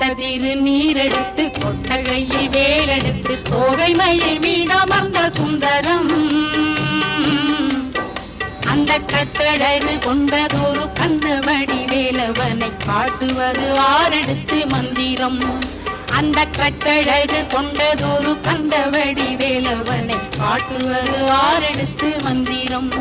திரு நீரெடுத்து கொட்டகையில் வேலெடுத்து தோகைமையில் மீதமர்ந்த சுந்தரம் அந்த கட்டழகு கொண்டதொரு கந்தவடி வேலவனை காட்டுவது ஆரெடுத்து மந்திரம் அந்த கட்டழகு கொண்டதொரு கந்தவடி வேலவனை காட்டுவது ஆரெடுத்து மந்திரம்